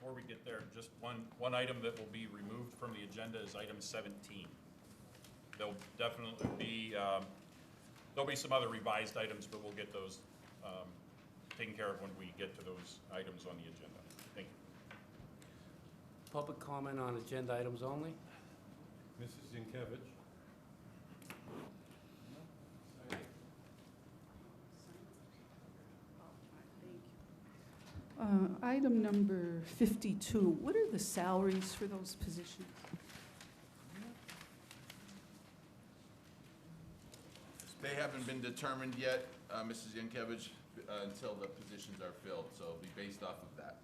before we get there, just one item that will be removed from the agenda is item 17. There'll definitely be, there'll be some other revised items, but we'll get those taken care of when we get to those items on the agenda. Thank you. Public comment on agenda items only. Mrs. Yankovich. Item number 52, what are the salaries for those positions? They haven't been determined yet, Mrs. Yankovich, until the positions are filled, so it'll be based off of that.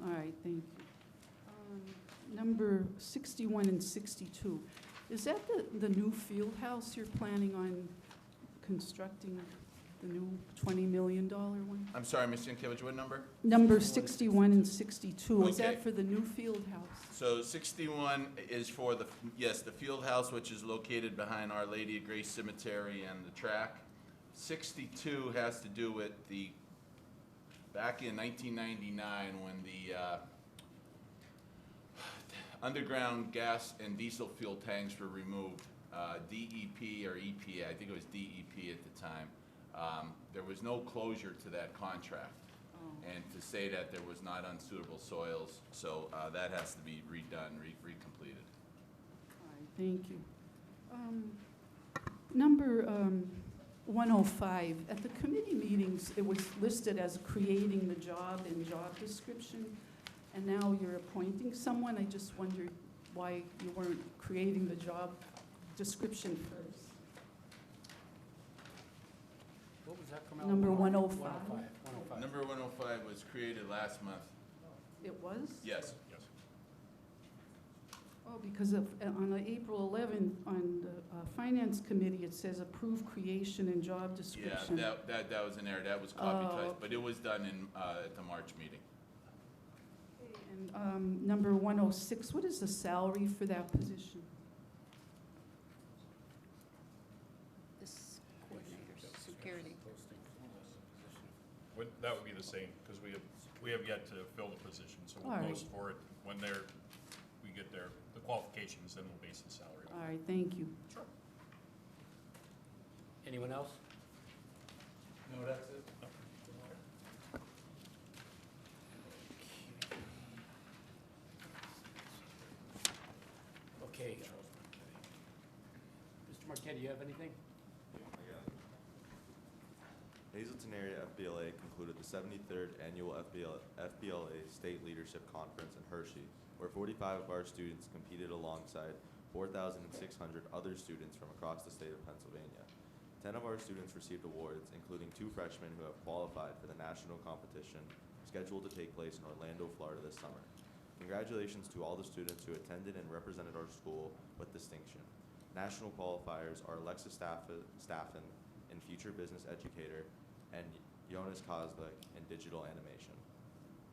All right, thank you. Number 61 and 62, is that the new field house you're planning on constructing, the new $20 million one? I'm sorry, Ms. Yankovich, what number? Number 61 and 62, is Okay. that for the new field house? So 61 is for the, yes, the field house, which is located behind Our Lady of Grace Cemetery and the track. 62 has to do with back in 1999, when the underground gas and diesel fuel tanks were removed, DEP or EPA, I think it was DEP at the time, there was no closure to that contract. And to say that there was not unsuitable soils, so that has to be redone, recompleted. All right, thank you. Number 105, at the committee meetings, it was listed as creating the job and job description, and now you're appointing someone. I just wondered why you weren't creating the job description first. What was that come out? Number 105. 105. Number 105 was created last month. It was? Yes. Yes. Oh, because on April 11th, on the Finance Committee, it says approve creation and job Yeah, description. that was an error. That was copy Oh. paste, but it was done at the March meeting. And number 106, what is the salary for that position? This coordinator, security. That would be the same, because we have yet to fill the position, so we'll All right. post for it when we get there, the qualifications, then we'll base the salary on. All right, thank you. Sure. Anyone else? No, that's it. Okay. Mr. Marquetti, you have anything? Hazleton Area FBLA concluded the 73rd Annual FBLA State Leadership Conference in Hershey, where 45 of our students competed alongside 4,600 other students from across the state of Pennsylvania. 10 of our students received awards, including 2 freshmen who have qualified for the national competition scheduled to take place in Orlando, Florida this summer. Congratulations to all the students who attended and represented our school with distinction. National qualifiers are Alexis Staffen in Future Business Educator and Jonas Kozlik in Digital Animation.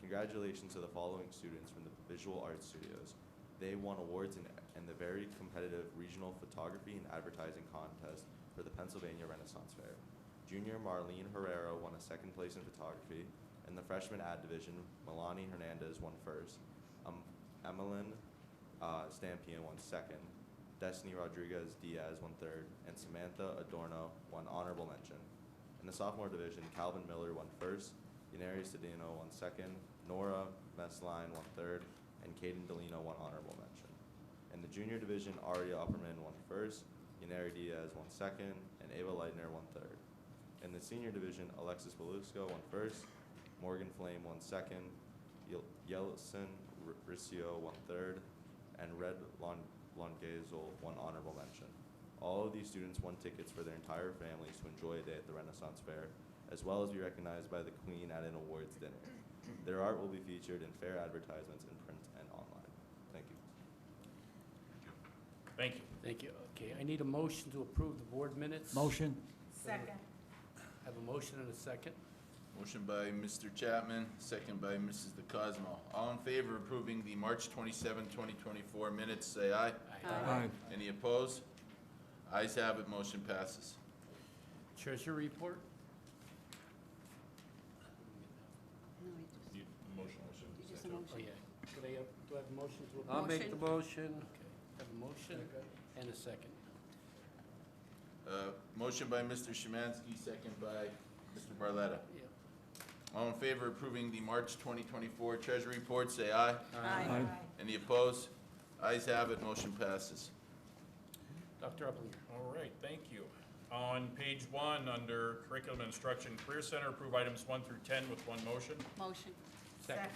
Congratulations to the following students from the Visual Arts Studios. They won awards in the very competitive Regional Photography and Advertising Contest for the Pennsylvania Renaissance Fair. Junior Marlene Herrera won a 2nd place in photography. In the Freshman Ad Division, Milani Hernandez won 1st. Emeline Stampian won 2nd. Destiny Rodriguez Diaz won 3rd. And Samantha Adorno won Honorable Mention. In the Sophomore Division, Calvin Miller won 1st. Yaneri Cedino won 2nd. Nora Messline won 3rd. And Caden Delino won Honorable Mention. In the Junior Division, Aria Upperman won 1st. Yaneri Diaz won 2nd. And Ava Leitner won 3rd. In the Senior Division, Alexis Belusco won 1st. Morgan Flame won 2nd. Yeltsin Ricio won 3rd. And Red Longazel won Honorable Mention. All of these students won tickets for their entire families to enjoy a day at the Renaissance Fair, as well as be recognized by the Queen at an awards dinner. Their art will be featured in fair advertisements in print and online. Thank you. Thank you. Thank you. Okay, I need a motion to approve the board minutes. Motion. Second. Have a motion and a second. Motion by Mr. Chapman, second by Mrs. DeCosmo. All in favor of approving the March 27, 2024 minutes, say aye. Aye. Any opposed? Ayes have it, motion passes. Treasurer report. No, you just, Need a motion. you just a Oh, motion. yeah. Do I have a motion to approve? I'll make the motion. Okay, have a motion and a second. Motion by Mr. Szymanski, second by Mr. Barletta. Yeah. All in favor of approving the March 2024 Treasury Report, say aye. Aye. Any opposed? Ayes have it, motion passes. Dr. Uplinger. All right, thank you. On page 1, under Curriculum and Instruction Career Center, approve items 1 through 10 with one motion. Motion. Second.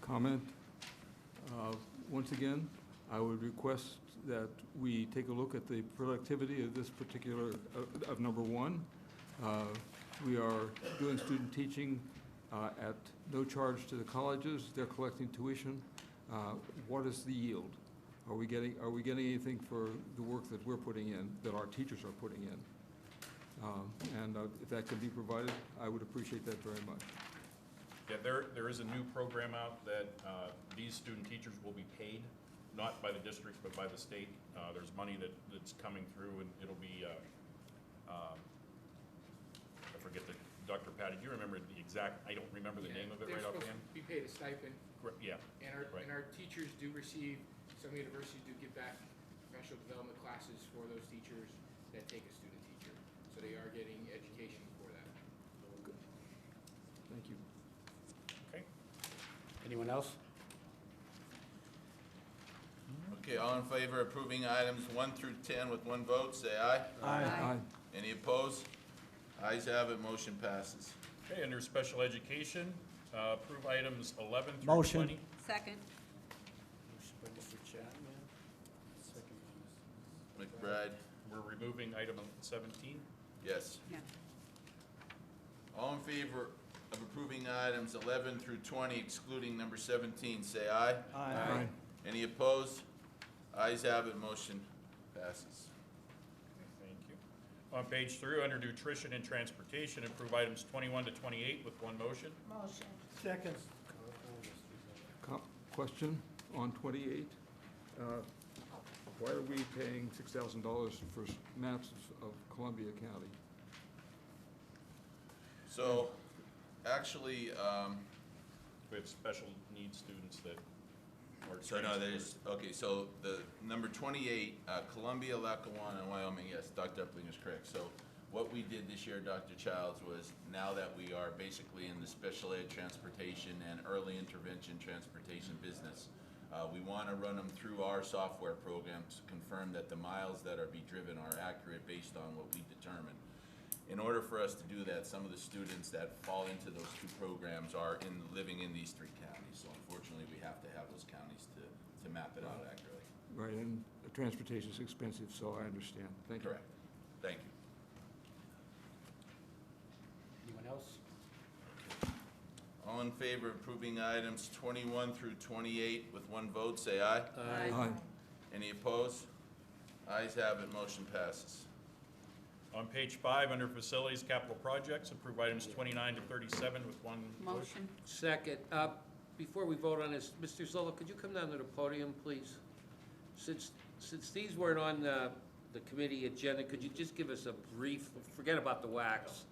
Comment. Once again, I would request that we take a look at the productivity of this particular, of number 1. We are doing student teaching at no charge to the colleges. They're collecting tuition. What is the yield? Are we getting anything for the work that we're putting in, that our teachers are putting in? And if that can be provided, I would appreciate that very much. Yeah, there is a new program out that these student teachers will be paid, not by the district, but by the state. There's money that's coming through, and it'll be, I forget the, Dr. Patty, do you remember the exact, I don't remember the name of it right offhand? They're supposed to be paid a stipend, Yeah, right. and our teachers do receive, some universities do give back professional development classes for those teachers that take a student teacher. So they are getting education for that. Thank you. Okay. Anyone else? Okay, all in favor of approving items 1 through 10 with one vote, say aye. Aye. Any opposed? Ayes have it, motion passes. Okay, under Special Education, approve items 11 through Motion. 20. Second. Motion by Mr. Chapman, second by Mrs. McBride, We're removing item 17. yes. Yeah. All in favor of approving items 11 through 20, excluding number 17, say aye. Aye. Any opposed? Ayes have it, motion passes. Thank you. On page 3, under Nutrition and Transportation, approve items 21 to 28 with one motion. Motion. Second. Question on 28. Why are we paying $6,000 for maps of Columbia County? So, actually, We have special needs students that are so no, transferred. there's, okay, so the number 28, Columbia, Lackawanna, and Wyoming, yes, Dr. Upling is correct. So what we did this year, Dr. Childs, was now that we are basically in the special ed transportation and early intervention transportation business, we want to run them through our software programs to confirm that the miles that are be driven are accurate based on what we determine. In order for us to do that, some of the students that fall into those two programs are living in these 3 counties. So unfortunately, we have to have those counties to map it out accurately. Right, and transportation is expensive, so I understand. Thank you. Correct. Thank you. Anyone else? All in favor of approving items 21 through 28 with one vote, say aye. Aye. Any opposed? Ayes have it, motion passes. On page 5, under Facilities Capital Projects, approve items 29 to 37 with one motion. Motion. Second, before we vote on this, Mr. Zola, could you come down to the podium, please? Since these weren't on the committee agenda, could you just give us a brief, forget about the wax,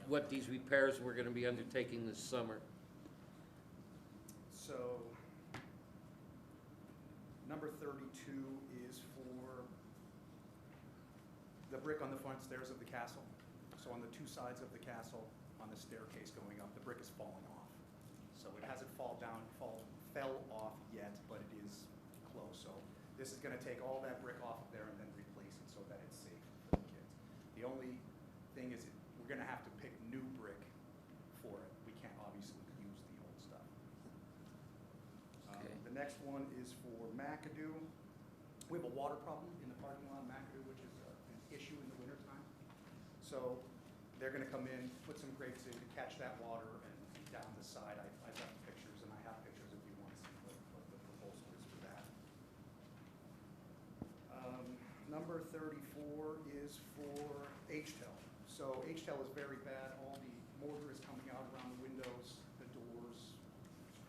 what these repairs we're gonna be undertaking this summer? So, number 32 is for the brick on the front stairs of the castle. So on the 2 sides of the castle, on the staircase going up, the brick is falling off. So it hasn't fell off yet, but it is close. So this is gonna take all that brick off of there and then replace it so that it's safe for the kids. The only thing is, we're gonna have to pick new brick for it. We can't obviously use the old stuff. Okay. The next one is for McAdoo. We have a water problem in the parking lot of McAdoo, which is an issue in the wintertime. So they're gonna come in, put some grates in to catch that water and down the side. I've got pictures, and I have pictures if you want to see what the proposal is for that. Number 34 is for HTEL. So HTEL is very bad. All the mortar is coming out around the windows, the doors,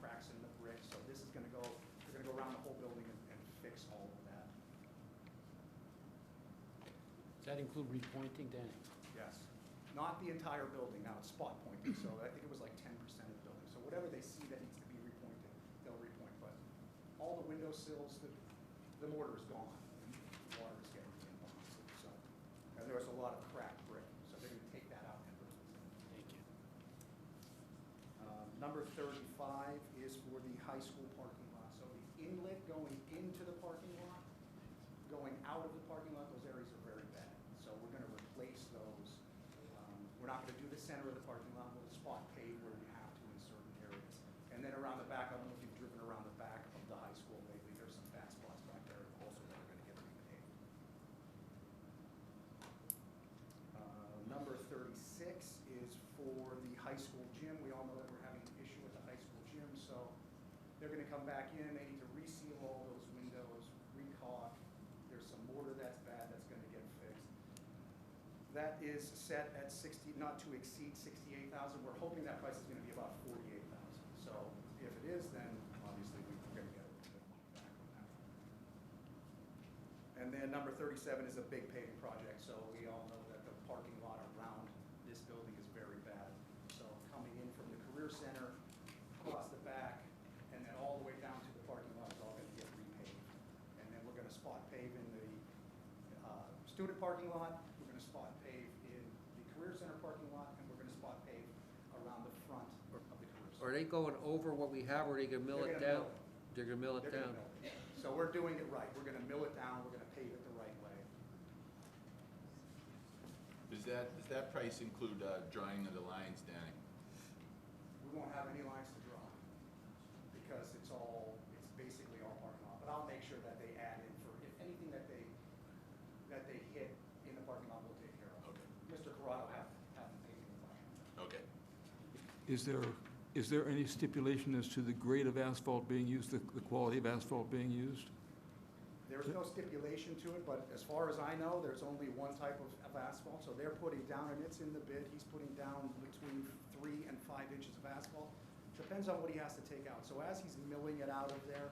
cracks in the brick. So this is gonna go, they're gonna go around the whole building and fix all of that. Does that include repointing, Danny? Yes. Not the entire building, now it's spot pointing, so I think it was like 10% of the building. So whatever they see that needs to be repointed, all the window sills, the mortar is gone. And water is getting in behind it, so. And there was a lot of cracked brick, so they're gonna take that out and replace it. Thank you. Number 35 is for the high school parking lot. So the inlet going into the parking lot, going out of the parking lot, those areas are very bad. So we're gonna replace those. We're not gonna do the center of the parking lot, we'll spot pave where we have to in certain areas. And then around the back, I don't know if you've driven around the back of the high school lately, there's some bad spots back there also that are gonna get repaved. Number 36 is for the high school gym. We all know that we're having an issue with the high school gym, so they're gonna come back in, they need to reseal all those windows, re-caulk. There's some mortar that's bad that's gonna get fixed. That is set at 60, not to exceed 68,000. We're hoping that price is gonna be about 48,000. So if it is, then obviously we're gonna get a little bit of money back on that. And then number 37 is a big paving project, so we all know that the parking lot around this building is very bad. So coming in from the career center, across the back, and then all the way down to the parking lot is all gonna get repaved. And then we're gonna spot pave in the student parking lot, we're gonna spot pave in the career center parking lot, and we're gonna spot pave around the front of the career center. Are they going over what we have, or are they gonna mill They're it gonna down? mill it. They're gonna mill it They're gonna down? mill it. So we're doing it right. We're gonna mill it down, we're gonna pave it the right way. Does that price include drawing of the lines, Danny? We won't have any lines to draw because it's basically all parking lot. But I'll make sure that they add in for, if anything that they hit in the parking lot, we'll take care of. Okay. Mr. Corrado haven't paid any question. Okay. Is there any stipulation as to the grade of asphalt being used, the quality of asphalt being used? There's no stipulation to it, but as far as I know, there's only one type of asphalt. So they're putting down, and it's in the bid, he's putting down between 3 and 5 inches of asphalt. Depends on what he has to take out. So as he's milling it out of there,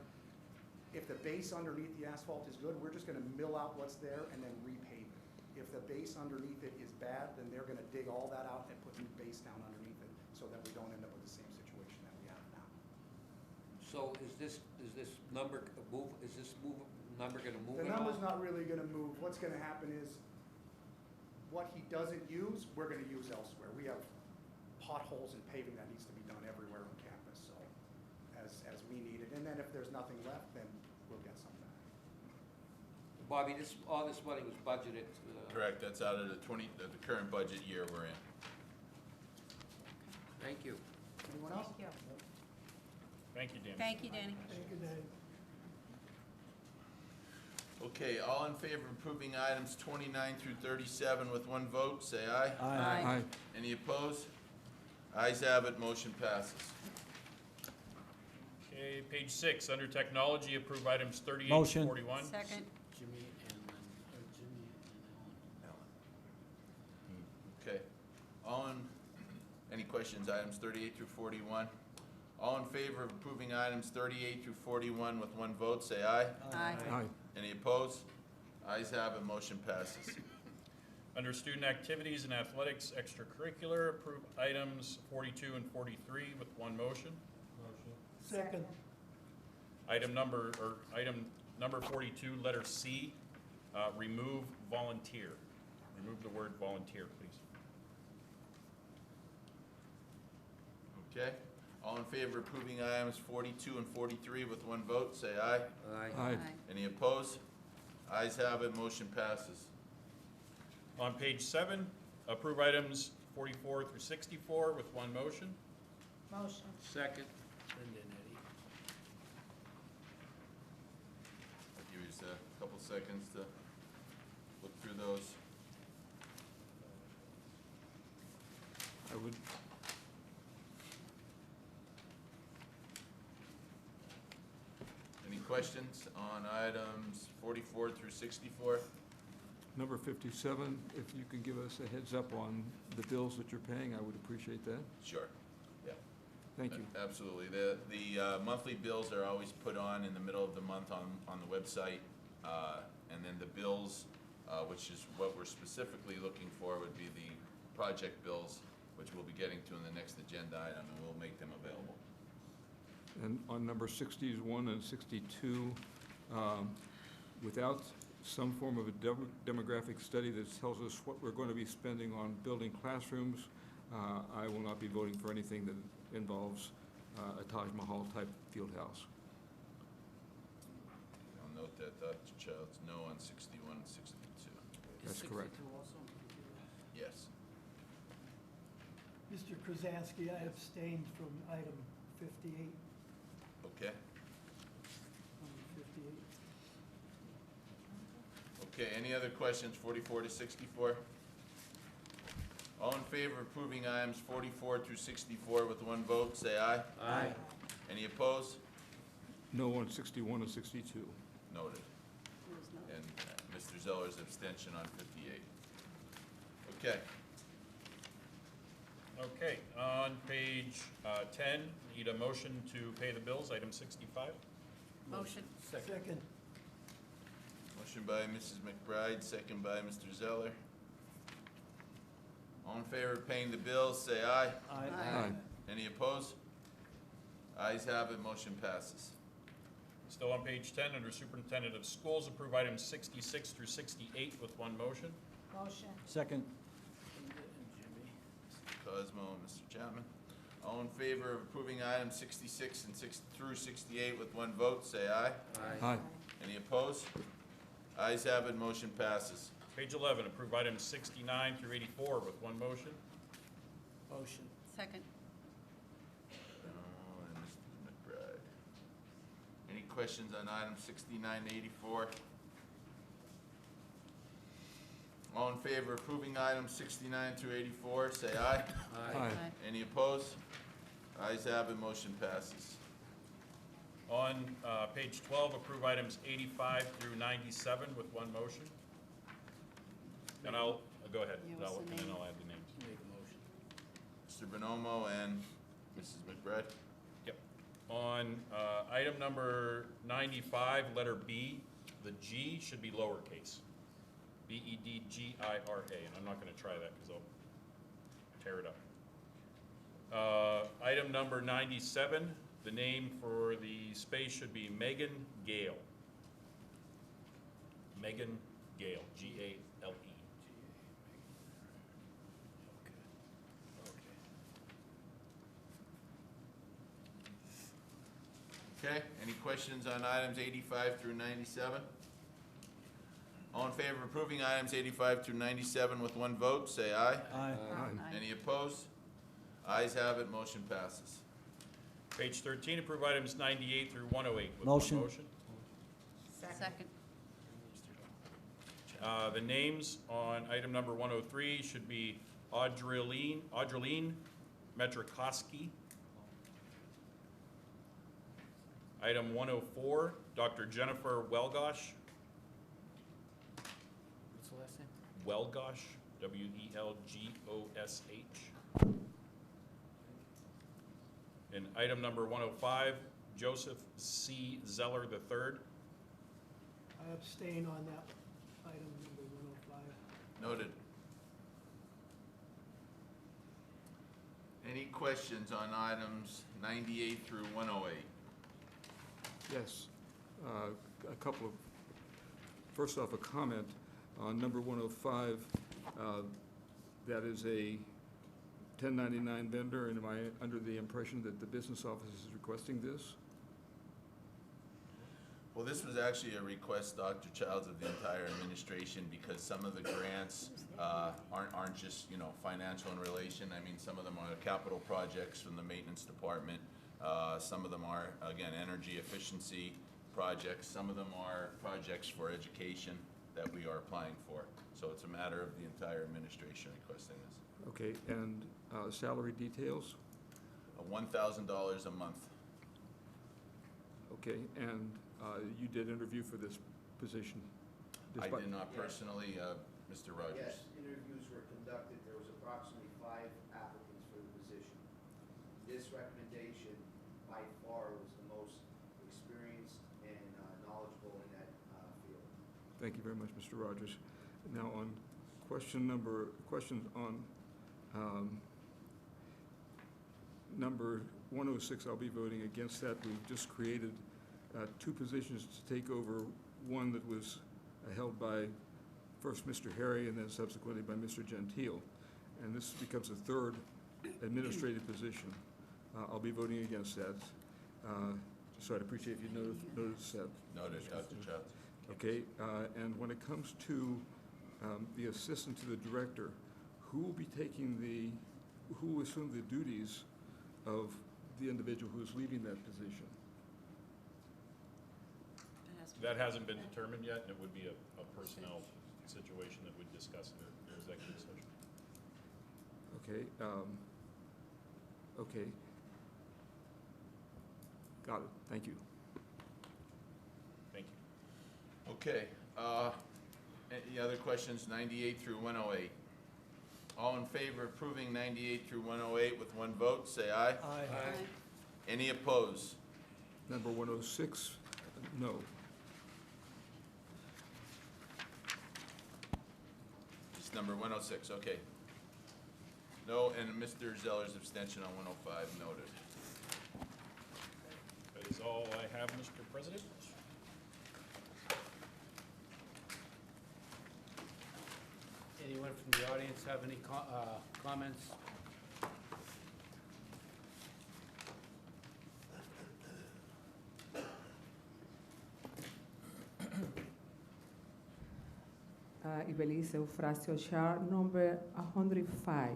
if the base underneath the asphalt is good, we're just gonna mill out what's there and then repave it. If the base underneath it is bad, then they're gonna dig all that out and put new base down underneath it so that we don't end up with the same situation that we have now. So is this number number gonna move The at all? number's not really gonna move. What's gonna happen is, what he doesn't use, we're gonna use elsewhere. We have potholes and paving that needs to be done everywhere on campus, so as we need it. And then if there's nothing left, then we'll get some back. Bobby, all this money was budgeted. Correct, that's out of the current budget year we're in. Thank you. Anyone else? Thank you. Thank you, Danny. Thank you, Danny. Okay, all in favor of approving items 29 through 37 with one vote, say aye. Aye. Any opposed? Ayes have it, motion passes. Okay, page 6, under technology, approve items 38 Motion. to 41. Second. Jimmy and Okay, any questions, items 38 through 41? All in favor of approving items 38 through 41 with one vote, say aye. Aye. Aye. Any opposed? Ayes have it, motion passes. Under student activities and athletics extracurricular, approve items 42 and 43 with one motion. Second. Item number 42, letter C, remove volunteer. Remove the word volunteer, please. Okay, all in favor of approving items 42 and 43 with one vote, say aye. Aye. Any opposed? Ayes have it, motion passes. On page 7, approve items 44 through 64 with one motion. Motion. Second. Linda and Eddie. I'll give you just a couple seconds to look through those. I would, Any questions on items 44 through 64? number 57, if you can give us a heads up on the bills that you're paying, I would appreciate that. Sure, yeah. Thank you. Absolutely. The monthly bills are always put on in the middle of the month on the website. And then the bills, which is what we're specifically looking for, would be the project bills, which we'll be getting to in the next agenda item, and we'll make them available. And on number 61 and 62, without some form of a demographic study that tells us what we're going to be spending on building classrooms, I will not be voting for anything that involves a Taj Mahal type field house. I'll note that Dr. Childs, no on 61 and 62. That's correct. Yes. Mr. Krasansky, I abstained from item 58, Okay. number 58. Okay, any other questions, 44 to 64? All in favor of approving items 44 through 64 with one vote, say aye. Aye. Any opposed? No on 61 and 62. Noted. And Mr. Zeller's abstention on 58. Okay. Okay, on page 10, need a motion to pay the bills, item 65. Motion. Second. Motion by Mrs. McBride, second by Mr. Zeller. All in favor of paying the bills, say aye. Aye. Any opposed? Ayes have it, motion passes. Still on page 10, under Superintendent of Schools, approve items 66 through 68 with one motion. Motion. Second. Mr. Cosmo and Mr. Chapman. All in favor of approving items 66 and 6 through 68 with one vote, say aye. Aye. Any opposed? Ayes have it, motion passes. Page 11, approve items 69 through 84 with one motion. Motion. Second. Oh, and Mr. McBride. Any questions on items 69 to 84? All in favor of approving items 69 through 84, say aye. Aye. Any opposed? Ayes have it, motion passes. On page 12, approve items 85 through 97 with one motion. And I'll, go ahead, Yeah, what's the and then name? I'll add the names. Make a motion. Mr. Bonomo and Mrs. McBride. Yep. On item number 95, letter B, the G should be lowercase. Bedgira, and I'm not gonna try that because I'll tear it up. Item number 97, the name for the space should be Megan Gale. Megan Gale, Gale. Okay, any questions on items 85 through 97? All in favor of approving items 85 through 97 with one vote, say aye. Aye. Any opposed? Ayes have it, motion passes. Page 13, approve items 98 through 108 with Motion. one motion. Second. The names on item number 103 should be Audrelene Metrikoski. Item 104, Dr. Jennifer Welgosh. What's the last name? Welgosh, Welgosh. And item number 105, Joseph C. Zeller III. I abstain on that item number 105. Noted. Any questions on items 98 through 108? Yes. A couple of, first off, a comment on number 105. That is a 1099 vendor, and am I under the impression that the business office is requesting this? Well, this was actually a request, Dr. Childs, of the entire administration, because some of the grants aren't just, financial in relation. I mean, some of them are capital projects from the maintenance department. Some of them are, again, energy efficiency projects. Some of them are projects for education that we are applying for. So it's a matter of the entire administration requesting this. Okay, and salary details? $1,000 a month. Okay, and you did interview for this position? I despite- did not personally, Mr. Rogers. Yes, interviews were conducted. There was approximately 5 applicants for the position. This recommendation, by far, was the most experienced and knowledgeable in that field. Thank you very much, Mr. Rogers. Now, on question on number 106, I'll be voting against that. We've just created two positions to take over one that was held by first Mr. Harry and then subsequently by Mr. Gentile. And this becomes a third administrative position. I'll be voting against that. So I'd appreciate if you notice that. Noted, Dr. Childs. Okay, and when it comes to the assistant to the director, who will be who will assume the duties of the individual who's leaving that position? That hasn't been determined yet, and it would be a personnel situation that we'd discuss in the executive session. Okay, okay. Got it, thank you. Thank you. Okay, any other questions, 98 through 108? All in favor of approving 98 through 108 with one vote, say aye. Aye. Any opposed? Number 106, no. It's number 106, okay. No, and Mr. Zeller's abstention on 105, noted. That is all I have, Mr. President. Anyone from the audience have any comments? Ibelice Eufrasio chart number 105.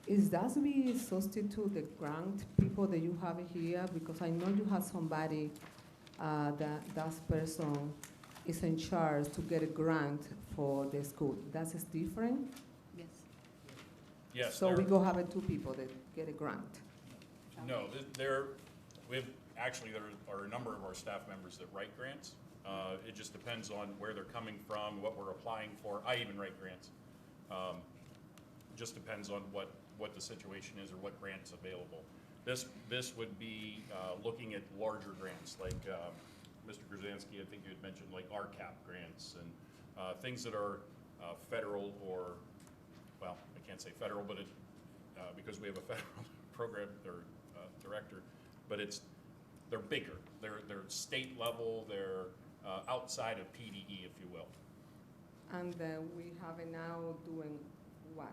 Is that we substitute the grant people that you have here? Because I know you have somebody that person is in charge to get a grant for the school. That is different? Yes. Yes. So we go have two people that get a grant. No, there are a number of our staff members that write grants. It just depends on where they're coming from, what we're applying for. I even write grants. Just depends on what the situation is or what grant's available. This would be looking at larger grants, like Mr. Grzansky, I think you had mentioned, like RCAP grants and things that are federal or, well, I can't say federal, but because we have a federal program or director, but they're bigger. They're state level. They're outside of PDE, if you will. And we have it now doing what?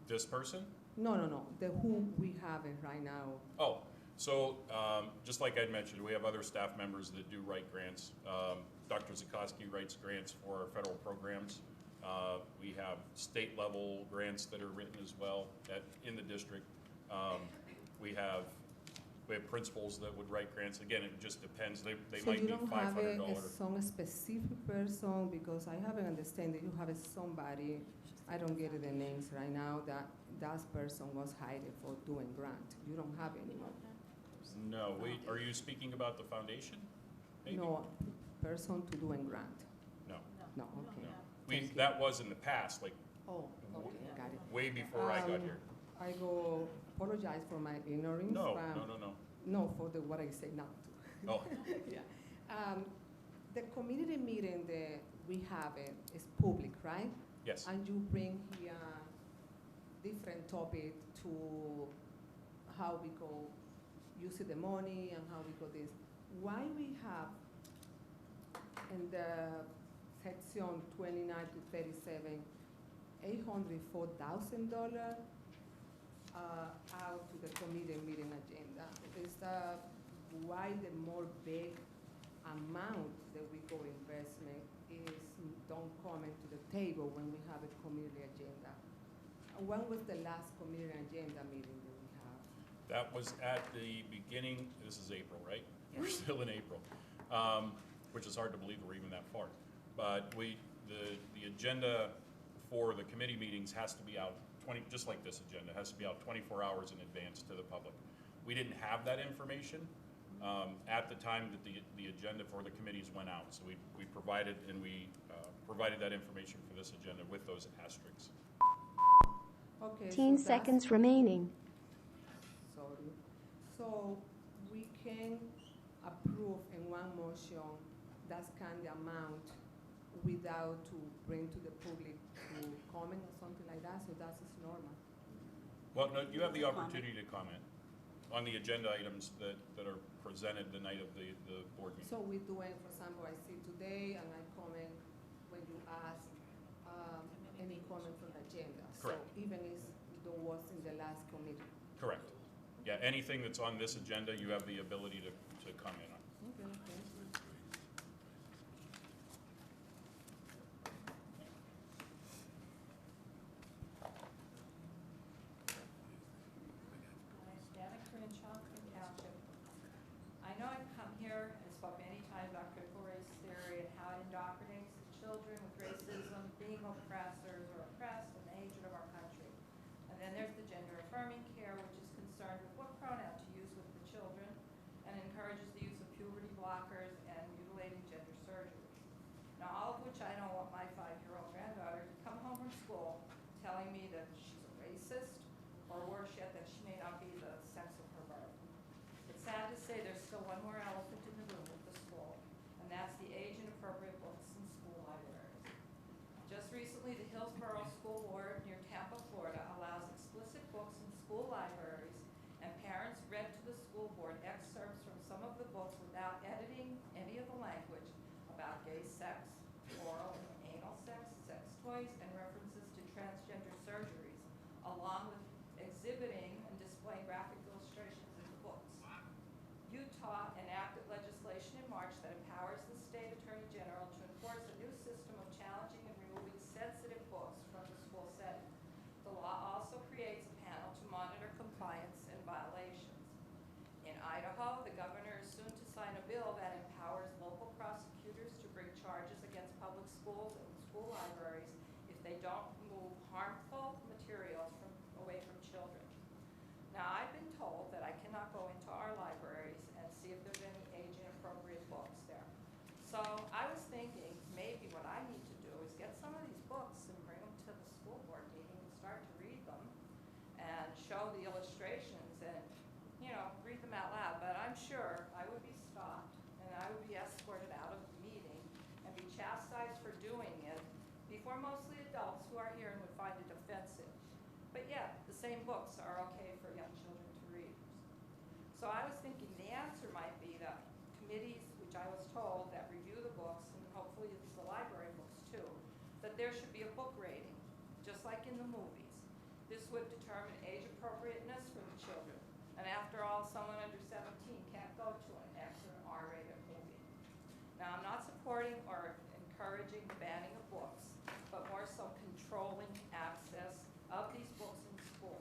This person? No. The who we have it right now. Oh, so just like I'd mentioned, we have other staff members that do write grants. Dr. Zukoski writes grants for our federal programs. We have state level grants that are written as well in the district. We have principals that would write grants. Again, it just depends. They might be $500. So you don't have some specific person, because I haven't understand that you have somebody, I don't get the names right now, that person was hired for doing grant. You don't have anyone. No, are you speaking about the foundation? Maybe? No, person to doing grant. No. No, okay. No. That was in the past, like Oh, okay, got it. way before I got here. I go apologize for my ignorance. No. No, for what I say not to. Oh. Yeah. The community meeting that we have is public, right? Yes. And you bring here different topic to how we go use the money and how we go this. Why we have in the section 29 to 37, $804,000 out to the committee meeting agenda? Is why the more big amount that we go investment don't come into the table when we have a community agenda? When was the last community agenda meeting that we have? That was at the beginning, this is April, right? We're still in April, which is hard to believe we're even that far. But the agenda for the committee meetings has to be out just like this agenda, has to be out 24 hours in advance to the public. We didn't have that information at the time that the agenda for the committees went out. So we provided that information for this agenda with those asterisks. Okay. 15 so seconds remaining. Sorry. So we can approve in one motion that kind of amount without to bring to the public to comment or something like that. So that is normal. Well, no, you have the opportunity to comment on the agenda items that are presented the night of the board meeting. So we doing, for example, I see today and I comment when you ask any comment from the agenda. Correct. So even if there was in the last committee. Correct. Yeah, anything that's on this agenda, you have the ability to comment on. Okay, thank you. Janet Crenshaw from Township. I know I've come here and spoke many times about critical race theory and how it indoctrinates the children with racism, being oppressors or oppressed, and the hatred of our country. And then there's the gender affirming care, which is concerned with what pronoun to use with the children and encourages the use of puberty blockers and mutilating gender surgeries. Now, all of which I don't want my 5-year-old granddaughter to come home from school telling me that she's a racist, or worse yet, that she may not be the sex of her birth. It's sad to say there's still one more elephant in the room with the school, and that's the age-inappropriate books in school libraries. Just recently, the Hillsborough School Board near Tampa, Florida, allows explicit books in school libraries, and parents read to the school board excerpts from some of the books without editing any of the language about gay sex, oral and anal sex, sex toys, and references to transgender surgeries, along with exhibiting and displaying graphic illustrations in the books. Utah enacted legislation in March that empowers the state attorney general to enforce a new system of challenging and removing sensitive books from the school setting. The law also creates a panel to monitor compliance and violations. In Idaho, the governor is soon to sign a bill that empowers local prosecutors to bring charges against public schools and school libraries if they don't remove harmful materials away from children. Now, I've been told that I cannot go into our libraries and see if there's any age-inappropriate books there. So I was thinking maybe what I need to do is get some of these books and bring them to the school board meeting and start to read them and show the illustrations and, you know, read them out loud. But I'm sure I would be stopped and I would be escorted out of the meeting and be chastised for doing it before mostly adults who are here and would find it offensive. But yeah, the same books are okay for young children to read. So I was thinking the answer might be that committees, which I was told that review the books, and hopefully it's the library books too, that there should be a book rating, just like in the movies. This would determine age appropriateness for the children. And after all, someone under 17 can't go to an X or an R-rated movie. Now, I'm not supporting or encouraging the banning of books, but more so controlling access of these books in school.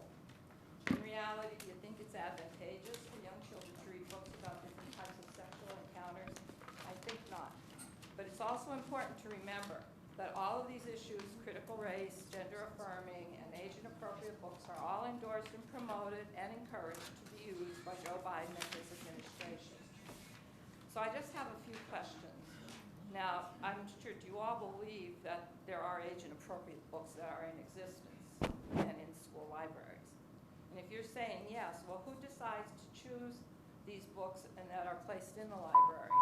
In reality, do you think it's advantageous for young children to read books about different types of sexual encounters? I think not. But it's also important to remember that all of these issues, critical race, gender affirming, and age-inappropriate books are all endorsed and promoted and encouraged to be used by Joe Biden and his administration. So I just have a few questions. Now, I'm sure, do you all believe that there are age-inappropriate books that are in existence and in school libraries? And if you're saying yes, well, who decides to choose these books and that are placed in the library?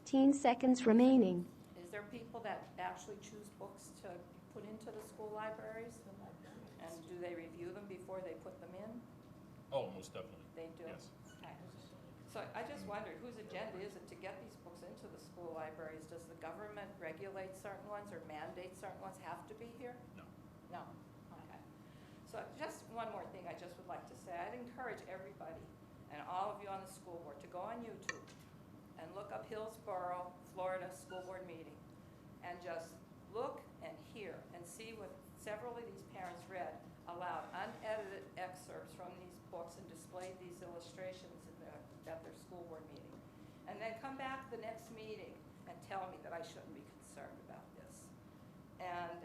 15 seconds remaining. Is there people that actually choose books to put into the school libraries? And do they review them before they put them in? Oh, most definitely. They do? Yes. Okay. So I just wondered, whose agenda is it to get these books into the school libraries? Does the government regulate certain ones or mandate certain ones have to be here? No. No? Okay. So just one more thing I just would like to say. I'd encourage everybody and all of you on the school board to go on YouTube and look up Hillsborough, Florida School Board meeting and just look and hear and see what several of these parents read aloud, unedited excerpts from these books and displayed these illustrations at their school board meeting. And then come back the next meeting and tell me that I shouldn't be concerned about this. And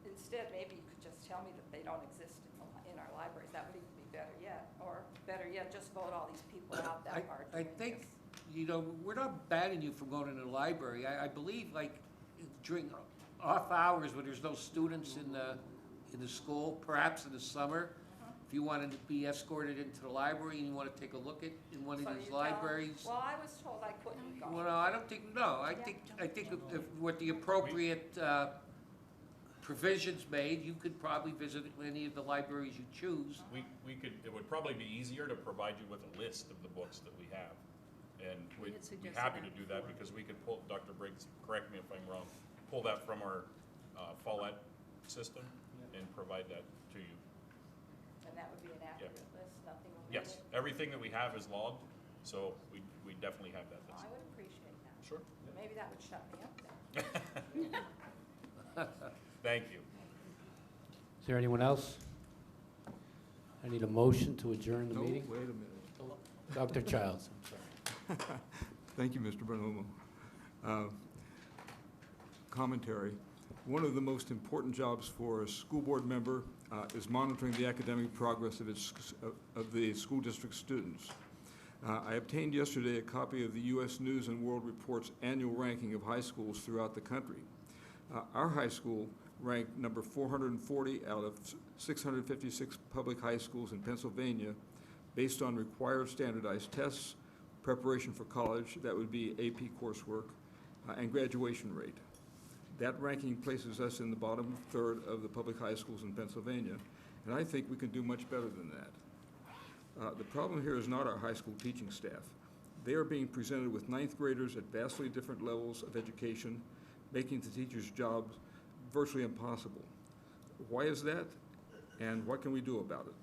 instead, maybe you could just tell me that they don't exist in our libraries. That would even be better yet. Or better yet, just vote all these people out that are I doing think, this. you know, we're not banning you from going to the library. I believe, like, during off hours when there's no students in the school, perhaps in the summer, if you wanted to be escorted into the library and you want to take a look at in one So of these you tell- libraries. Well, I was told I couldn't go. Well, no, I don't think, no, I think what the appropriate provisions made, you could probably visit any of the libraries you choose. We could, it would probably be easier to provide you with a list of the books that we have. And We we'd had be suggested happy that to do that before. because we could pull, Dr. Briggs, correct me if I'm wrong, pull that from our Follett system and provide that to you. And that would be an accurate list, nothing omitted? Yes, everything that we have is logged, so we definitely have that Well, list. I would appreciate that. Sure. Maybe that would shut me up then. Thank you. Is there anyone else? I need a motion to adjourn the No, meeting. wait a minute. Dr. Childs, I'm sorry. Thank you, Mr. Bonomo. Commentary. One of the most important jobs for a school board member is monitoring the academic progress of the school district students. I obtained yesterday a copy of the U.S. News and World Report's annual ranking of high schools throughout the country. Our high school ranked number 440 out of 656 public high schools in Pennsylvania based on required standardized tests, preparation for college, that would be AP coursework, and graduation rate. That ranking places us in the bottom third of the public high schools in Pennsylvania, and I think we can do much better than that. The problem here is not our high school teaching staff. They are being presented with ninth graders at vastly different levels of education, making the teacher's jobs virtually impossible. Why is that, and what can we do about it?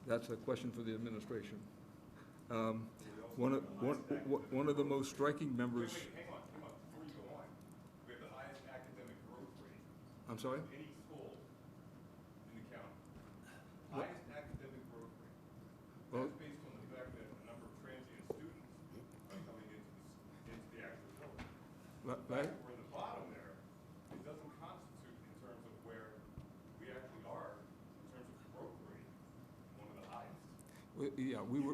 That's a question for the administration. One of the most striking members. Hang on, before you go on. We have the highest academic growth rate I'm sorry? of any school in the county. What? Highest academic growth rate. Well- That's based on the fact that the number of transient students are coming into the actual building. La- The fact la- that we're in the bottom there, it doesn't constitute in terms of where we actually are, in terms of growth rate, one of the highest. Yeah, we were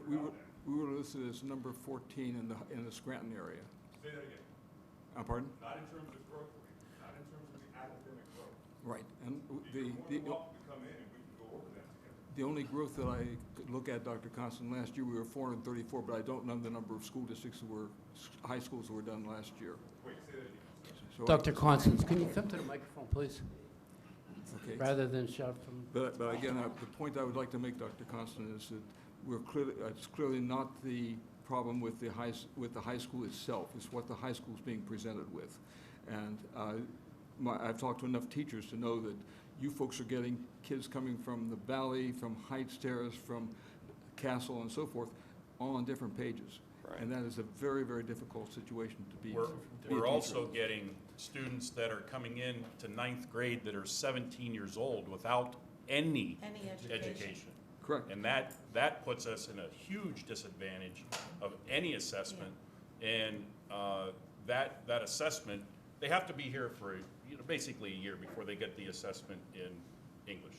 listed as number 14 in the Scranton area. Say that again. Pardon? Not in terms of growth rate, not in terms of the academic growth. Right, and You're more than welcome to come in and we can go over that together. the only growth that I could look at, Dr. Constant, last year we were 434, but I don't know the number of school districts that were, high schools that were done last year. Wait, say that again. So- Dr. Constance, can you come to the microphone, please? Okay. Rather than shout from, But again, the point I would like to make, Dr. Constant, is that it's clearly not the problem with the high school itself. It's what the high school is being presented with. And I've talked to enough teachers to know that you folks are getting kids coming from the Valley, from Heights Terrace, from Castle, and so forth, all on different pages. Right. And that is a very, very difficult situation to be a We're teacher. also getting students that are coming in to ninth grade that are 17 years old without any education. Correct. And that puts us in a huge disadvantage of any assessment. And that assessment, they have to be here for basically a year before they get the assessment in English.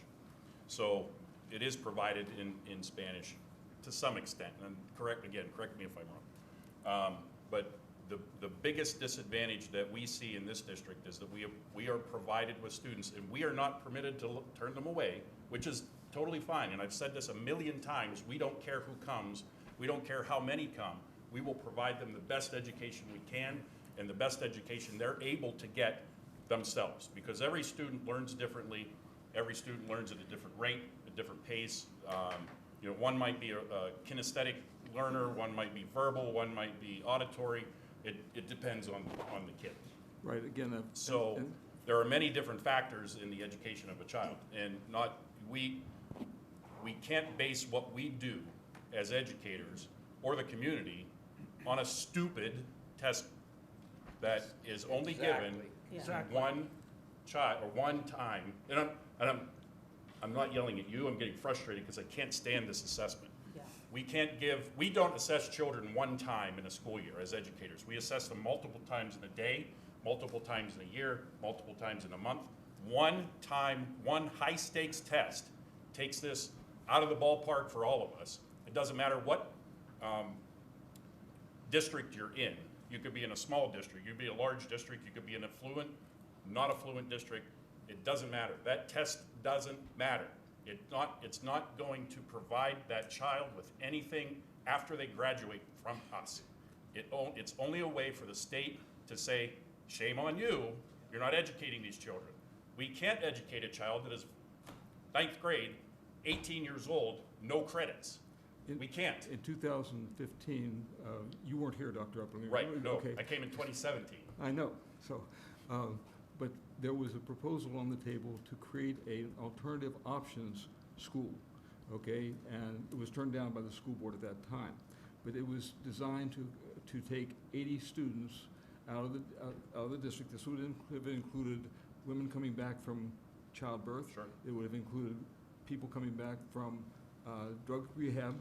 So it is provided in Spanish to some extent. And correct me if I'm wrong. But the biggest disadvantage that we see in this district is that we are provided with students, and we are not permitted to turn them away, which is totally fine. And I've said this a million times, we don't care who comes, we don't care how many come. We will provide them the best education we can and the best education they're able to get themselves, because every student learns differently, every student learns at a different rate, a different pace. One might be a kinesthetic learner, one might be verbal, one might be auditory. It depends on the kid. Right, again. So there are many different factors in the education of a child, and we can't base what we do as educators or the community on a stupid test that is only given one child or one time. And I'm not yelling at you. I'm getting frustrated because I can't stand this assessment. We don't assess children one time in a school year as educators. We assess them multiple times in a day, multiple times in a year, multiple times in a month. One time, one high stakes test takes this out of the ballpark for all of us. It doesn't matter what district you're in. You could be in a small district, you could be a large district, you could be an affluent, not affluent district. It doesn't matter. That test doesn't matter. It's not going to provide that child with anything after they graduate from us. It's only a way for the state to say, shame on you, you're not educating these children. We can't educate a child that is ninth grade, 18 years old, no credits. We can't. In 2015, you weren't here, Dr. Upling. Right, no, Okay. I came in 2017. I know, so, but there was a proposal on the table to create an alternative options school, okay? And it was turned down by the school board at that time. But it was designed to take 80 students out of the district. This would have included women coming back from childbirth. Sure. It would have included people coming back from drug rehab,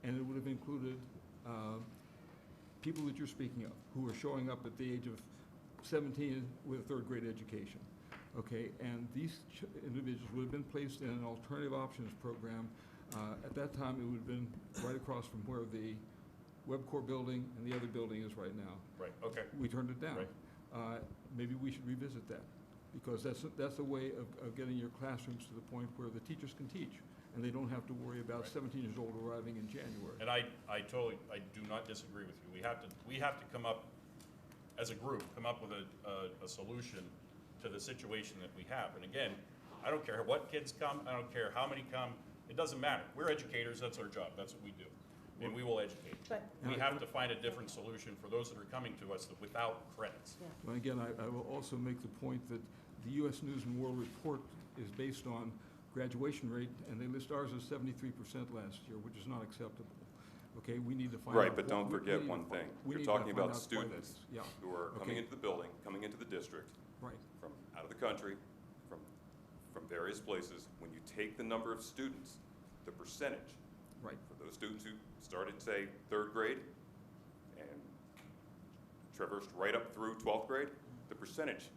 and it would have included people that you're speaking of, who are showing up at the age of 17 with a third grade education. Okay, and these individuals would have been placed in an alternative options program. At that time, it would have been right across from where the WebCore building and the other building is right now. Right, okay. We turned it down. Right. Maybe we should revisit that, because that's a way of getting your classrooms to the point where the teachers can teach, and they don't have to worry about Right. 17 years old arriving in January. And I do not disagree with you. We have to come up, as a group, come up with a solution to the situation that we have. And again, I don't care what kids come, I don't care how many come, it doesn't matter. We're educators, that's our job, that's what we do. And we will educate. But- We have to find a different solution for those that are coming to us without credits. Well, again, I will also make the point that the U.S. News and World Report is based on graduation rate, and they list ours as 73% last year, which is not acceptable. Okay, we need to find out. Right, but don't we forget need to one fi- thing. we You're need to talking find about out why students that's- yeah, who are coming Okay. into the building, coming into the district, right. from out of the country, from various places. When you take the number of students, the percentage, Right. for those students who started, say, third grade and traversed right up through 12th grade, the percentage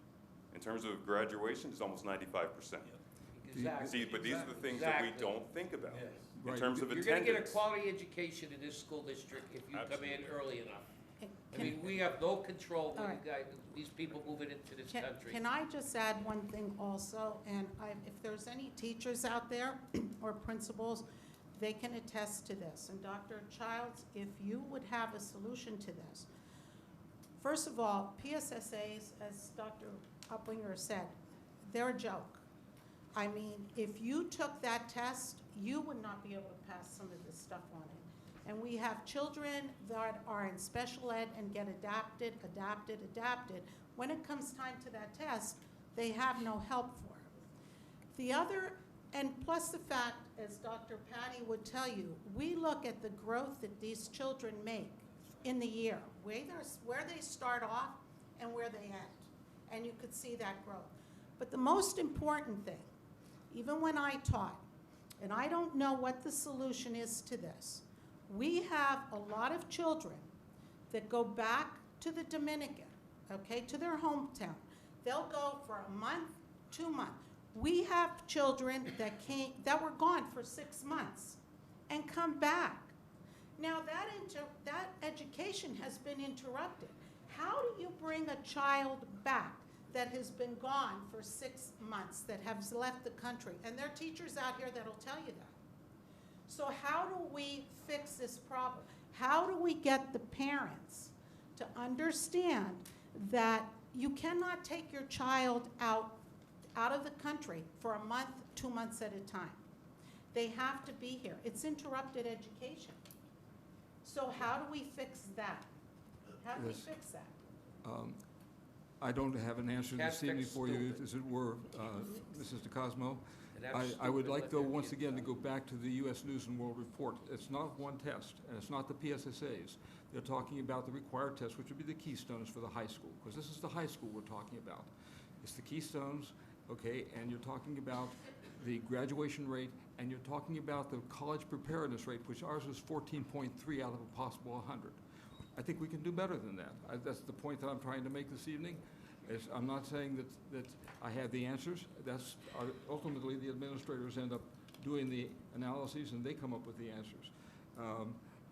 in terms of graduation is almost 95%. See, but these are the things that we Exactly. don't think about in Right. terms of You're gonna get a attendance. quality education in this school district if you come in Absolutely. early enough. I Can- mean, we have no control All when right. you guys, these people moving into this country. Can I just add one thing also? And if there's any teachers out there or principals, they can attest to this. And Dr. Childs, if you would have a solution to this. First of all, PSSAs, as Dr. Uplinger said, they're a joke. I mean, if you took that test, you would not be able to pass some of this stuff on it. And we have children that are in special ed and get adapted. When it comes time to that test, they have no help for it. The other, and plus the fact, as Dr. Patty would tell you, we look at the growth that these children make in the year, where they start off and where they end. And you could see that growth. But the most important thing, even when I taught, and I don't know what the solution is to this, we have a lot of children that go back to the Dominican, okay, to their hometown. They'll go for a month, 2 months. We have children that were gone for 6 months and come back. Now that education has been interrupted. How do you bring a child back that has been gone for 6 months, that has left the country? And there are teachers out here that'll tell you that. So how do we fix this problem? How do we get the parents to understand that you cannot take your child out of the country for a month, 2 months at a time? They have to be here. It's interrupted education. So how do we fix that? How do we Yes. fix that? I don't have an answer this evening Catholics for you, stupid. as it were, Mrs. DeCosmo. And that's I would stupid, like, let though, their once kids again, to go. go back to the U.S. News and World Report. It's not one test, and it's not the PSSAs. They're talking about the required test, which would be the keystones for the high school, because this is the high school we're talking about. It's the keystones, okay, and you're talking about the graduation rate, and you're talking about the college preparedness rate, which ours is 14.3 out of a possible 100. I think we can do better than that. That's the point that I'm trying to make this evening. I'm not saying that I have the answers. That's ultimately the administrators end up doing the analyses and they come up with the answers.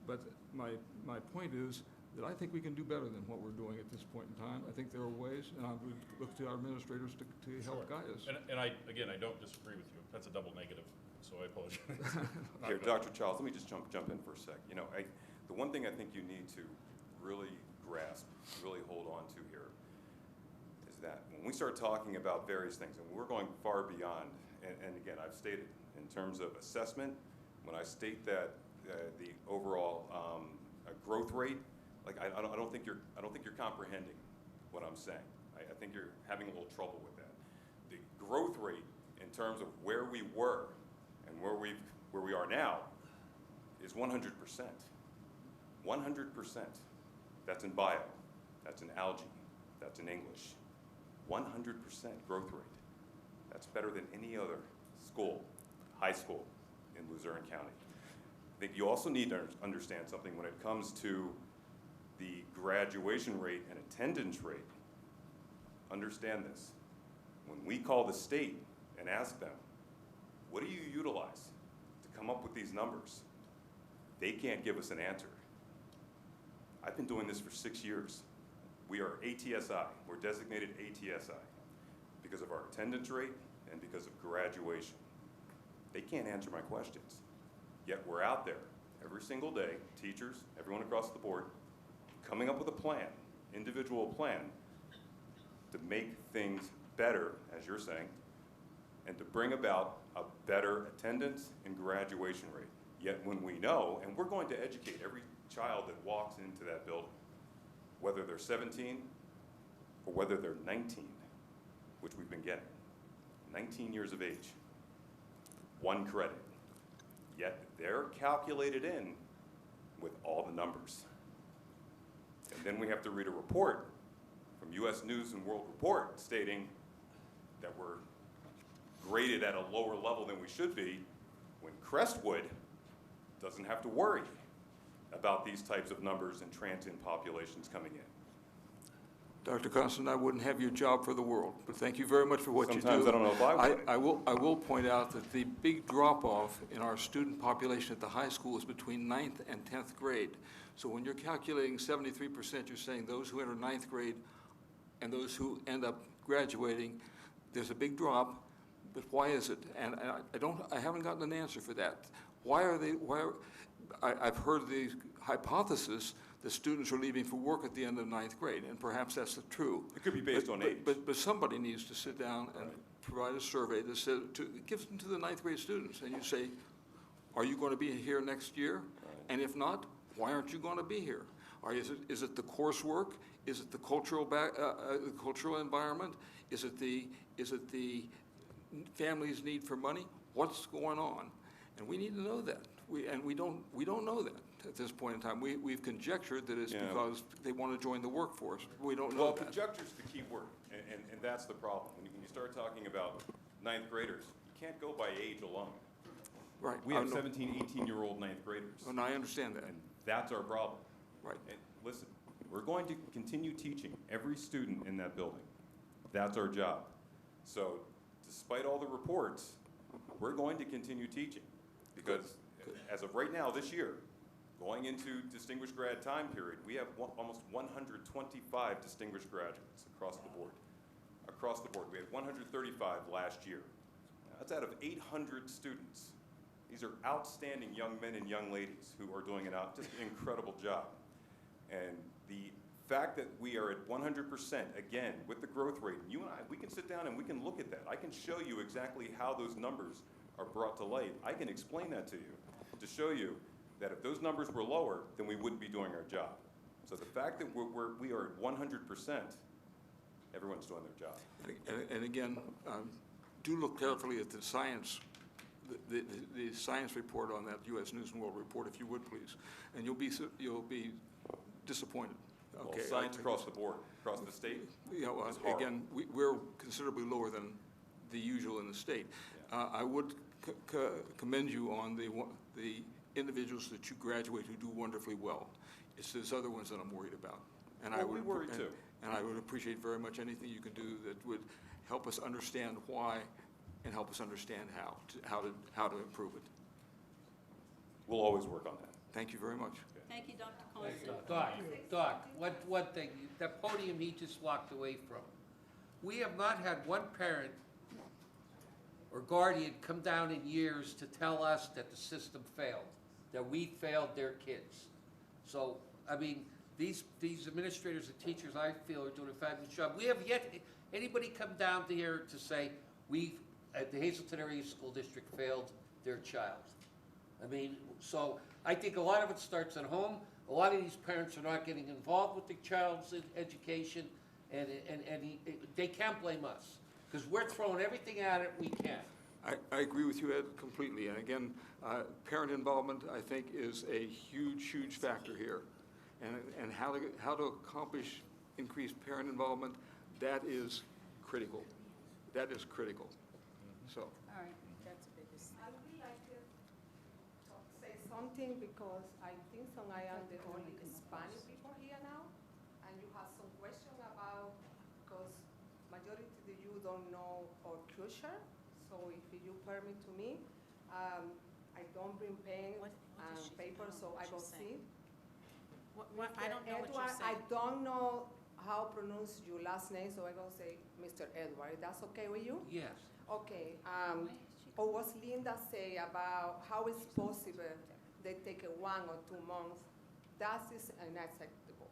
But my point is that I think we can do better than what we're doing at this point in time. I think there are ways, and I would look to our administrators to help guide us. And I don't disagree with you. That's a double negative, so I apologize. Here, Dr. Childs, let me just jump in for a sec. You know, the one thing I think you need to really grasp, really hold on to here, is that when we start talking about various things, and we're going far beyond, and again, I've stated, in terms of assessment, when I state that the overall growth rate, like I don't think you're comprehending what I'm saying. I think you're having a little trouble with that. The growth rate in terms of where we were and where we are now is 100%. 100%. That's in bio. That's in algae. That's in English. 100% growth rate. That's better than any other school, high school in Luzerne County. I think you also need to understand something when it comes to the graduation rate and attendance rate. Understand this. When we call the state and ask them, what do you utilize to come up with these numbers? They can't give us an answer. I've been doing this for 6 years. We are ATSI. We're designated ATSI because of our attendance rate and because of graduation. They can't answer my questions. Yet we're out there every single day, teachers, everyone across the board, coming up with a plan, individual plan, to make things better, as you're saying, and to bring about a better attendance and graduation rate. Yet when we know, and we're going to educate every child that walks into that building, whether they're 17 or whether they're 19, which we've been getting, 19 years of age, 1 credit. Yet they're calculated in with all the numbers. And then we have to read a report from U.S. News and World Report stating that we're graded at a lower level than we should be, when Crestwood doesn't have to worry about these types of numbers and transient populations coming in. Dr. Constant, I wouldn't have your job for the world, but thank you very much for what you do. Sometimes I don't know if I would. I will point out that the big drop-off in our student population at the high school is between 9th and 10th grade. So when you're calculating 73%, you're saying those who enter 9th grade and those who end up graduating, there's a big drop, but why is it? And I haven't gotten an answer for that. I've heard the hypothesis that students are leaving for work at the end of 9th grade, and perhaps that's true. It could be based on age. But somebody needs to sit down and provide a survey that gives them to the 9th grade students, and you say, are you going to be here next year? And if not, why aren't you going to be here? Is it the coursework? Is it the cultural environment? Is it the family's need for money? What's going on? And we need to know that. We don't know that at this point in time. We've conjectured that it's because they want to join the workforce. We don't know that. Well, conjecture's the key word, and that's the problem. When you start talking about 9th graders, you can't go by age alone. Right. We have 17, 18-year-old 9th graders. And I understand that. And that's our problem. Right. And listen, we're going to continue teaching every student in that building. That's our job. So despite all the reports, we're going to continue teaching because as of right now, this year, going into distinguished grad time period, we have almost 125 distinguished graduates across the board. Across the board. We had 135 last year. That's out of 800 students. These are outstanding young men and young ladies who are doing just an incredible job. And the fact that we are at 100%, again, with the growth rate, you and I, we can sit down and we can look at that. I can show you exactly how those numbers are brought to light. I can explain that to you to show you that if those numbers were lower, then we wouldn't be doing our job. So the fact that we are at 100%, everyone's doing their job. And again, do look carefully at the science, the science report on that U.S. News and World Report, if you would please, and you'll be disappointed. Okay. Well, science across the board, across the state. Yeah, well, again, we're considerably lower than the usual in the state. Yeah. I would commend you on the individuals that you graduate who do wonderfully well. It's those other ones that I'm worried about. And well, we worry too. And I would appreciate very much anything you can do that would help us understand why and help us understand how to improve it. We'll always work on that. Thank you very much. Thank you, Dr. Constant. Doc, one thing, that podium he just walked away from. We have not had one parent or guardian come down in years to tell us that the system failed, that we failed their kids. So, I mean, these administrators and teachers, I feel, are doing a fabulous job. We have yet, anybody come down to here to say, we've, at the Hazleton Area School District, failed their child? I mean, so I think a lot of it starts at home. A lot of these parents are not getting involved with the child's education, and they can't blame us, because we're throwing everything at it we can. I agree with you, Ed, completely. And again, parent involvement, I think, is a huge, huge factor here. And how to accomplish increased parent involvement, that is critical. That is critical. So. All right, that's the biggest. I would like to say something because I think so I am the only Spanish people here now, and you have some question about, because majority of you don't know our culture, so if you permit to me, I don't bring pen and paper, so I go see. I don't know what you're Edward, I saying. don't know how to pronounce your last name, so I go say Mr. Edward. That's okay with you? Yes. Okay, or what Linda say about how it's possible they take 1 or 2 months, that is unacceptable.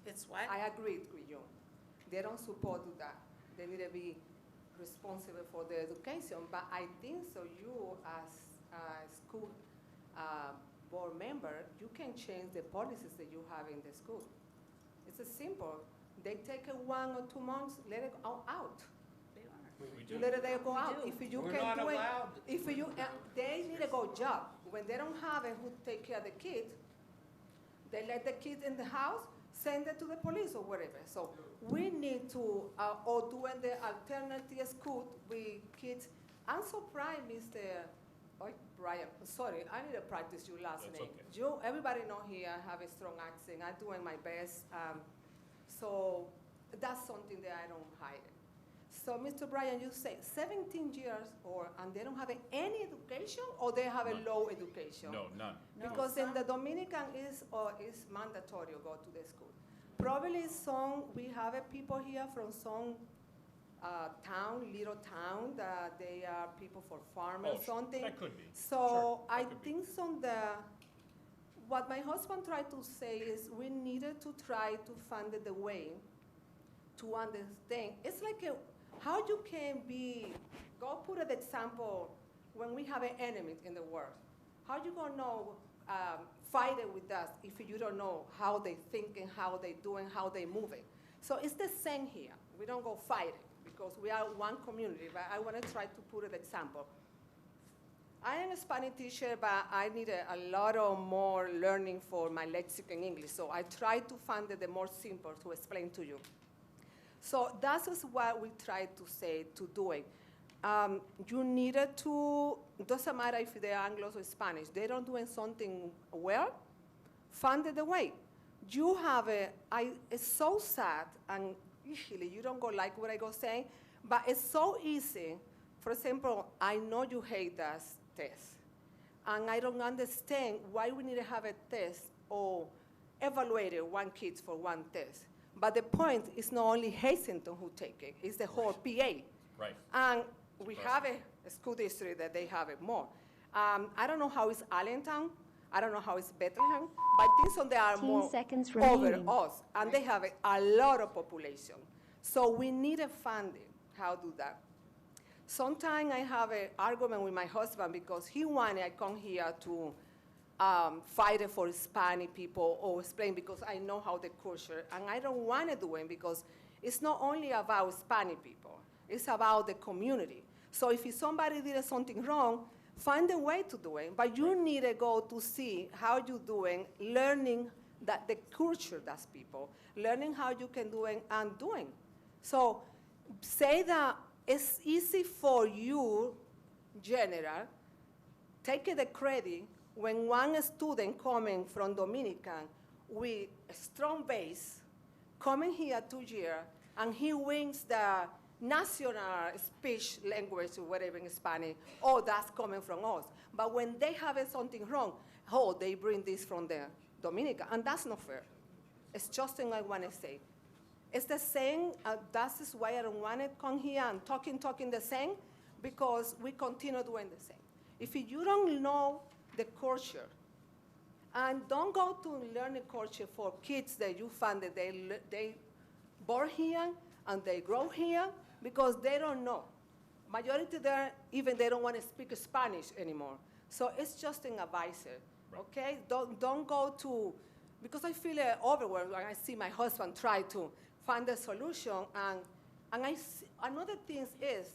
It's what? I agree with you. They don't support that. They need to be responsible for the education, but I think so you as a school board member, you can change the policies that you have in the school. It's a simple. They take 1 or 2 months, let it go out. We You do. let it go out. If you We're can not do it, allowed. if you, they need a go job. When they don't have it, who take care of the kid, they let the kid in the house, send it to the police or whatever. So we need to, or doing the alternative school with kids. I'm surprised, Mr. Brian, sorry, I need to practice your last That's name. okay. You, everybody know here, I have a strong accent. I'm doing my best. So that's something that I don't hide. So, Mr. Brian, you say 17 years, and they don't have any education, or they have a None. low education? No, none. Because in the Dominican is mandatory to go to the school. Probably we have people here from some little town, that they are people for farmers, Oh, something. that could be. So Sure, that I could be. think what my husband tried to say is we needed to try to find the way to understand. It's like how you can go put an example when we have an enemy in the world. How you gonna know fight it with us if you don't know how they thinking, how they doing, how they moving? So it's the same here. We don't go fighting because we are one community, but I want to try to put an example. I am a Spanish teacher, but I need a lot of more learning for my lexicon English. So I try to find the more simple to explain to you. So that is what we try to say, to do it. You needed to, doesn't matter if they're Anglos or Spanish, they don't doing something well, find the way. You have it's so sad, and usually you don't go like what I go saying, but it's so easy. For example, I know you hate that test, and I don't understand why we need to have a test or evaluate one kid for one test. But the point is not only Hazleton who take it, it's the whole PA. Right. And we have a school district that they have it more. I don't know how it's Allentown. I don't know how it's Bethlehem. But I think so they are 15 more seconds over remaining. us. And they have a lot of population. So we need a funding. How do that? Sometimes I have an argument with my husband because he wanted I come here to fight it for Hispanic people or explain because I know how the culture, and I don't want to do it because it's not only about Hispanic people, it's about the community. So if somebody did something wrong, find a way to do it, but you need to go to see how you're doing, learning that the culture does people, learning how you can do it and doing. So say that it's easy for you, general, take the credit when one student coming from Dominican with a strong base, coming here 2 years, and he wins the national speech language or whatever in Spanish, oh, that's coming from us. But when they have something wrong, oh, they bring this from the Dominican, and that's not fair. It's just thing I want to say. It's the same, that is why I don't want to come here and talking the same, because we continue doing the same. If you don't know the culture, And don't go to learning culture for kids that you find that they born here and they grow here because they don't know. Majority there, even they don't want to speak Spanish anymore. So it's just an advisor, okay? Don't go to, because I feel overwhelmed when I see my husband try to find a solution. And another thing is,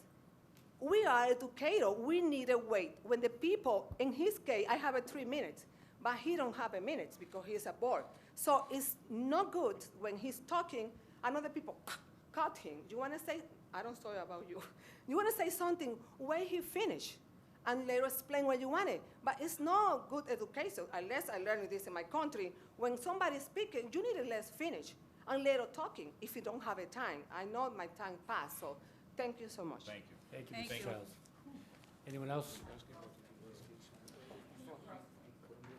we are educators, we need a wait. When the people, in his case, I have 3 minutes, but he don't have a minute because he's a board. So it's not good when he's talking, another people cut him. You want to say, I don't sorry about you. You want to say something, wait he finish, and later explain what you wanted. But it's not good education, unless I learned this in my country. When somebody's speaking, you need to let finish, and later talking if you don't have a time. I know my time passed, so thank you so much. Thank you. Thank you, Thank Ms. you. Childs. Anyone else?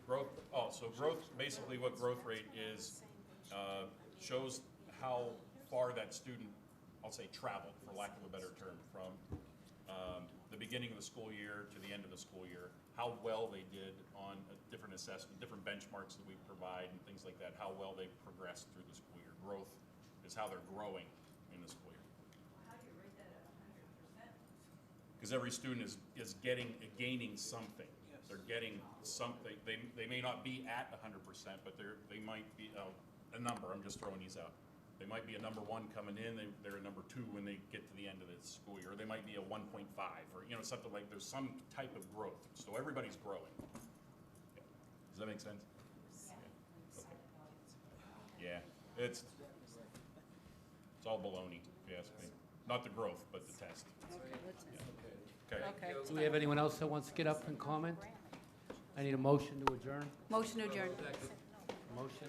Growth, so growth, basically what growth rate is, shows how far that student, I'll say traveled, for lack of a better term, from the beginning of the school year to the end of the school year, how well they did on a different assessment, different benchmarks that we provide and things like that, how well they progressed through the school year. Growth is how they're growing in the school year. How do you rate that at 100%? Because every student is gaining something. They're getting something. They may not be at 100%, but they might be a number. I'm just throwing these out. They might be a number 1 coming in. They're a number 2 when they get to the end of the school year. Or they might be a 1.5, or something like. There's some type of growth. So everybody's growing. Yeah. Does that make sense? Yeah. Yeah. It's all baloney, if you ask me. Not the growth, but the test. Okay. Okay. Do we have anyone else that wants to get up and comment? I need a motion to adjourn. Motion to adjourn. Motion